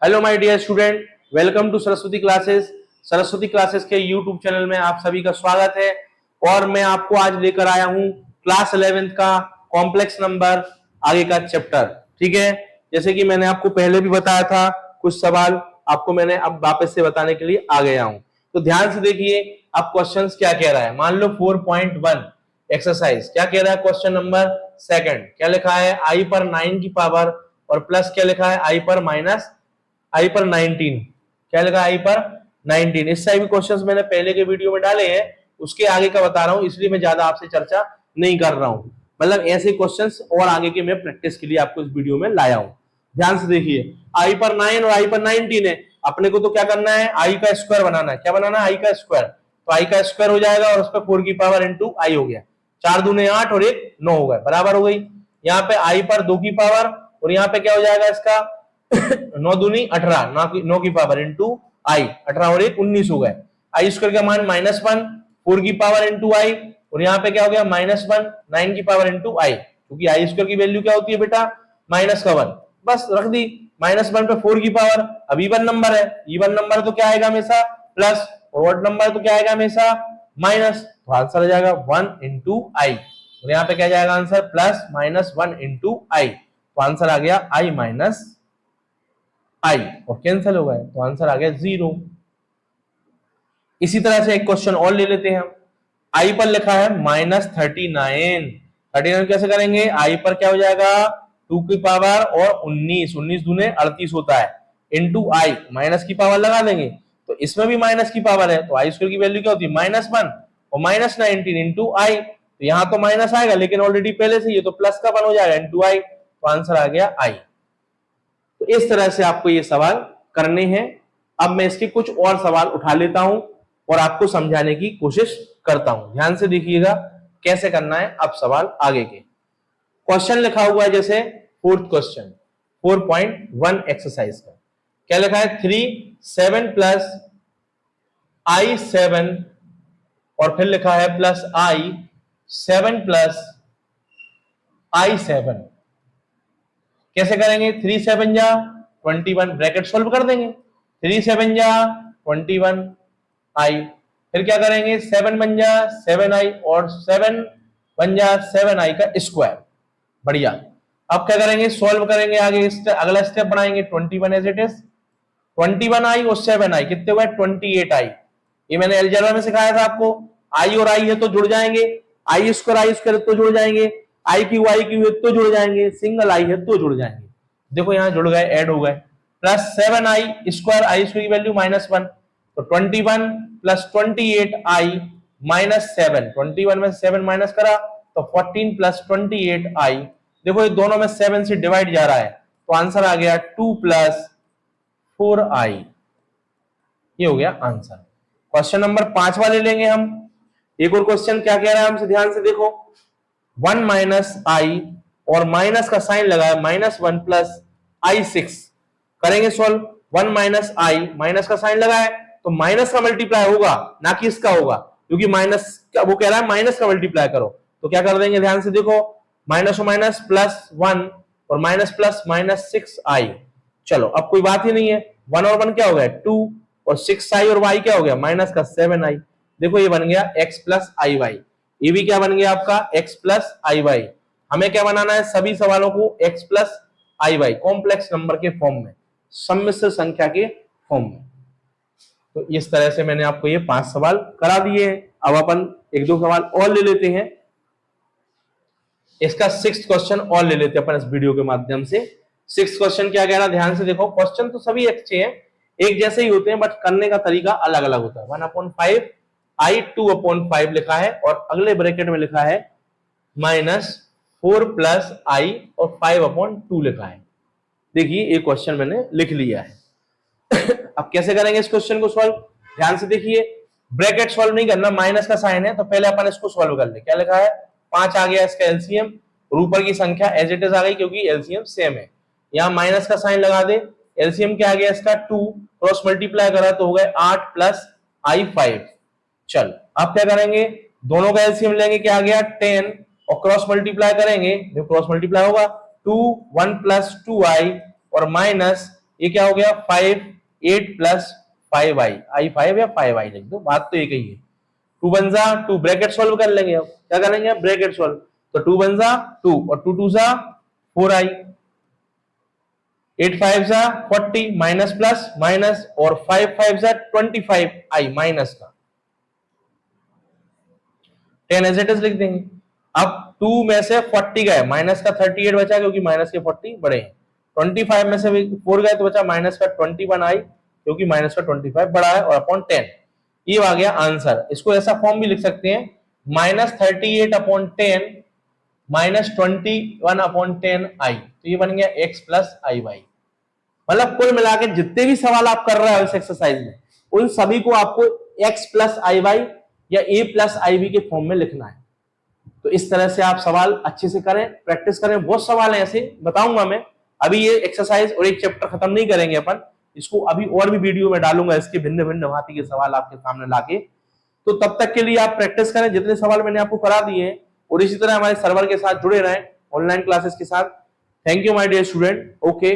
Hello my dear student, welcome to Saraswati classes. Saraswati classes के YouTube channel में आप सभी का स्वागत है। और मैं आपको आज लेकर आया हूं क्लास 11th का कॉम्प्लेक्स नंबर आगे का चैप्टर। ठीक है, जैसे कि मैंने आपको पहले भी बताया था, कुछ सवाल आपको मैंने अब वापस से बताने के लिए आ गया हूं। तो ध्यान से देखिए अब क्वेश्चन क्या कह रहा है। मान लो 4.1 एक्सरसाइज क्या कह रहा है। क्वेश्चन नंबर सेकंड क्या लिखा है, आई पर 9 की पावर और प्लस क्या लिखा है, आई पर माइनस आई पर 19। क्या लिखा आई पर 19। इस टाइप के क्वेश्चंस मैंने पहले के वीडियो में डाले हैं, उसके आगे का बता रहा हूं, इसलिए मैं ज्यादा आपसे चर्चा नहीं कर रहा हूं। मतलब ऐसे क्वेश्चंस और आगे के मैं प्रैक्टिस के लिए आपको इस वीडियो में लाया हूं। ध्यान से देखिए, आई पर 9 और आई पर 19 है। अपने को तो क्या करना है, आई का स्क्वायर बनाना है। क्या बनाना है, आई का स्क्वायर। तो आई का स्क्वायर हो जाएगा और उस पर 4 की पावर इंटू आई हो गया। 4 दूने 8 और 1 9 हो गए, बराबर हो गई। यहाँ पे आई पर 2 की पावर और यहाँ पे क्या हो जाएगा इसका 9 दूनी 18, 9 की पावर इंटू आई, 18 और 1 19 हो गए। आई स्क्वायर का मान -1, 4 की पावर इंटू आई और यहाँ पे क्या हो गया -1, 9 की पावर इंटू आई। क्योंकि आई स्क्वायर की वैल्यू क्या होती है बेटा, माइनस का 1। बस रख दी, -1 पे 4 की पावर। अब इवन नंबर है, इवन नंबर तो क्या आएगा हमेशा प्लस, और ऑड नंबर तो क्या आएगा हमेशा माइनस। तो आंसर आ जाएगा 1 इंटू आई। और यहाँ पे क्या जाएगा आंसर, प्लस -1 इंटू आई। तो आंसर आ गया आई माइनस आई और कैंसिल हो गए, तो आंसर आ गया 0। इसी तरह से एक क्वेश्चन और ले लेते हैं हम। आई पर लिखा है -39। 39 कैसे करेंगे, आई पर क्या हो जाएगा 2 की पावर और 19, 19 दूने 38 होता है, इंटू आई, माइनस की पावर लगा देंगे। तो इसमें भी माइनस की पावर है, तो आई स्क्वायर की वैल्यू क्या होती है -1 और -19 इंटू आई। तो यहां तो माइनस आएगा लेकिन ऑलरेडी पहले से ये तो प्लस का 1 हो जाएगा इंटू आई। तो आंसर आ गया आई। तो इस तरह से आपको ये सवाल करने हैं। अब मैं इसके कुछ और सवाल उठा लेता हूं और आपको समझाने की कोशिश करता हूं। ध्यान से देखिएगा कैसे करना है। अब सवाल आगे के क्वेश्चन लिखा हुआ है, जैसे फोर्थ क्वेश्चन 4.1 एक्सरसाइज का क्या लिखा है, 3 7 प्लस आई 7 और फिर लिखा है प्लस आई 7 प्लस आई 7। कैसे करेंगे, 3 7 जा 21, ब्रैकेट सोल्व कर देंगे। 3 7 जा 21 आई, फिर क्या करेंगे 7 बन जा 7 आई और 7 बन जा 7 आई का स्क्वायर। बढ़िया। अब क्या करेंगे, सोल्व करेंगे, आगे अगला स्टेप बनाएंगे 21 एज इट इज। 21 आई और 7 आई कितने हुए, 28 आई। ये मैंने अलजेब्रा में सिखाया था आपको। आई और आई है तो जुड़ जाएंगे, आई स्क्वायर तो जुड़ जाएंगे, आई क्यू है तो जुड़ जाएंगे, सिंगल आई है तो जुड़ जाएंगे। देखो यहां जुड़ गए, ऐड हो गए। प्लस 7 आई स्क्वायर, आई स्क्वायर की वैल्यू -1, तो 21 प्लस 28 आई माइनस 7। 21 में 7 माइनस करा तो 14 प्लस 28 आई। देखो ये दोनों में 7 से डिवाइड जा रहा है, तो आंसर आ गया 2 प्लस 4 आई। ये हो गया आंसर। क्वेश्चन नंबर 5 वाले लेंगे हम। एक और क्वेश्चन क्या कह रहा है हमसे, ध्यान से देखो। 1 माइनस आई और माइनस का साइन लगा है -1 प्लस आई 6। करेंगे सॉल्व। 1 माइनस आई, माइनस का साइन लगा है तो माइनस का मल्टीप्लाई होगा ना कि इसका होगा, क्योंकि माइनस का वो कह रहा है माइनस का मल्टीप्लाई करो। तो क्या कर देंगे, ध्यान से देखो, माइनस और माइनस +1 और माइनस प्लस -6 आई। चलो अब कोई बात ही नहीं है, 1 और 1 क्या हो गया 2 और 6 आई और y क्या हो गया माइनस का 7 आई। देखो ये बन गया x प्लस आई वाई। ये भी क्या बन गया आपका x प्लस आई वाई। हमें क्या बनाना है, सभी सवालों को x प्लस आई वाई कॉम्प्लेक्स नंबर के फॉर्म में, सम्मिश्र संख्या के फॉर्म में। तो इस तरह से मैंने आपको ये 5 सवाल करा दिए हैं। अब अपन एक दो सवाल और ले लेते हैं। इसका 6th क्वेश्चन और ले लेते हैं अपन इस वीडियो के माध्यम से। 6th क्वेश्चन क्या कह रहा है, ध्यान से देखो। क्वेश्चन तो सभी अच्छे हैं, एक जैसे ही होते हैं, बट करने का तरीका अलग अलग होता है। 1/5 आई 2/5 लिखा है और अगले ब्रैकेट में लिखा है -4 प्लस आई और 5/2 लिखा है। देखिए ये क्वेश्चन मैंने लिख लिया है। अब कैसे करेंगे इस क्वेश्चन को सॉल्व, ध्यान से देखिए। ब्रैकेट सॉल्व नहीं करना, माइनस का साइन है तो पहले अपन इसको सॉल्व कर ले। क्या लिखा है, 5 आ गया इसका एलसीएम और ऊपर की संख्या एज इट इज आ गई क्योंकि एलसीएम सेम है। यहां माइनस का साइन लगा दे, एलसीएम क्या आ गया इसका 2, क्रॉस मल्टीप्लाई करा तो हो गए 8 प्लस आई 5। चल अब क्या करेंगे, दोनों का एलसीएम लेंगे, क्या आ गया 10 और क्रॉस मल्टीप्लाई करेंगे, जो क्रॉस मल्टीप्लाई होगा 2 1 प्लस 2 आई और माइनस ये क्या हो गया 5 8 प्लस 5i, i5 या 5i लिख दो, बात तो एक ही है। 2 बन जा 2, ब्रैकेट सॉल्व कर लेंगे। अब क्या करेंगे, ब्रैकेट सॉल्व, तो 2 बन जा 2 और 2 2 जा 4i, 8 5 जा 40 माइनस प्लस माइनस और 5 5 जा 25i माइनस का 10 एज इट इज लिख देंगे। अब 2 में से 40 गए, माइनस का 38 बचा क्योंकि माइनस के 40 बड़े हैं। 25 में से 4 गए तो बचा माइनस का 21i क्योंकि माइनस का 25 बड़ा है, और अपॉन 10। ये आ गया आंसर। इसको ऐसा फॉर्म भी लिख सकते हैं, -38 अपॉन 10 -21 अपॉन 10i, तो ये बन गया x प्लस आई वाई। मतलब कुल मिला के जितने भी सवाल आप कर रहे हो इस एक्सरसाइज में, उन सभी को आपको x प्लस आई वाई या a प्लस आई बी के फॉर्म में लिखना है। तो इस तरह से आप सवाल अच्छे से करें, प्रैक्टिस करें। बहुत सवाल है ऐसे बताऊंगा मैं। अभी ये एक्सरसाइज और एक चैप्टर खत्म नहीं करेंगे अपन, इसको अभी और भी वीडियो में डालूंगा, इसके भिन्न भिन्न भांति के सवाल आपके सामने लाके। तो तब तक के लिए आप प्रैक्टिस करें जितने सवाल मैंने आपको करा दिए हैं, और इसी तरह हमारे सर्वर के साथ जुड़े रहें ऑनलाइन क्लासेस के साथ। Thank you my dear student. Okay.